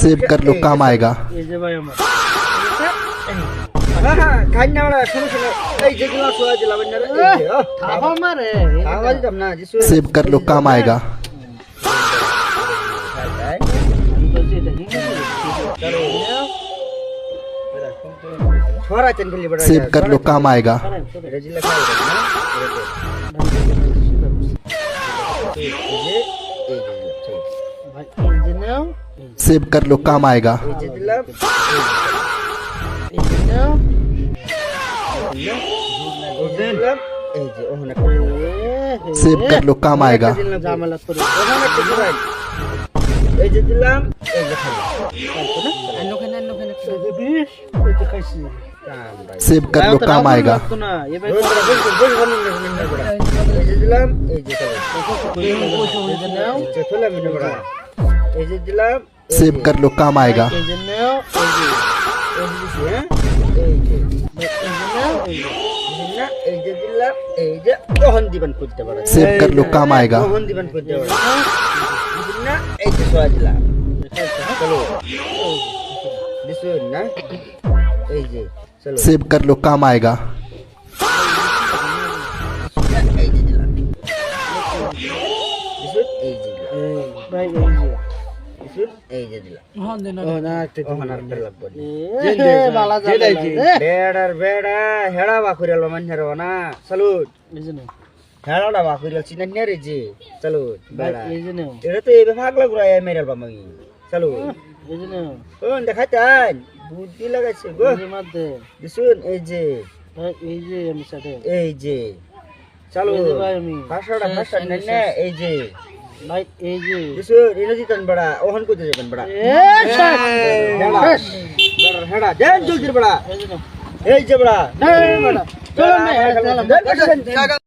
Save कर लो काम आएगा। এই যে ভাই আমার খাই না বড় সমস্যা নাই এই যে দিলা সোয়া দিলাম না এই যে থাবা মারে আওয়াজ দাম না যে सेव कर लो काम आएगा। আমি বলছি এটা কি छोरा चन गली बड़ा सेव कर लो काम आएगा। रजिला खाई ना ভাই এই যে নাও सेव कर लो काम आएगा। এই যে দিলাম এই যে নাও দিলাম এই যে ওখানে सेव कर लो काम आएगा। জামালা করে ওখানে একটা দিলাম এই যে দিলাম এই যে খাই অন্যখানে এই যে বিষ এই যে খাইছি सेव कर लो काम आएगा। তো না এ ভাই এই যে দিলাম এই যে খাই এই যে নাও যে ফেলাম না বড় এই যে দিলাম सेव कर लो काम आएगा। এই যে নাও এই যে এই যে দিছি হ্যাঁ এই যে এই যে নাও এই যে না এই যে দিলাম এই যে ওহন দিবেন করতে পারে सेव कर लो काम आएगा। ওহন দিবেন করতে পারে না এই যে সোয়া দিলাম চলো দিছুন না এই যে চলো सेव कर लो काम आएगा। এই যে দিলাম দিছুন এই যে দিলাম ভাই এই যে দিছুন এই যে দিলাম হন দেন ও না একটা ওহন আর লাগবে এ বালা যাবে বেড়ার বেড়া হেড়া বাকুরিয়াল মানহার না সালুট এই যে নাও হেড়াটা বাকুরিয়াল চিনেন রে যে সালুট বেড়া এই যে নাও এটা তো এই ভাগলা গুড়ায় মেরাল বামাগি সালুট এই যে নাও ও দেখাইতেন বুদ্ধি লাগাইছে গো এই যে মধ্যে দিছুন এই যে ভাই এই যে আমি সাথে এই যে চালু এই যে ভাই আমি ভাষাটা ভাষা নেন না এই যে ভাই এই যে দিছুন এনাজি তন বড়া ওহন কইতে যাবেন বড়া এ শাক হেড়া বড়া হেড়া দেন জলদি বড়া এই যে নাও এই যে বড়া না চলো না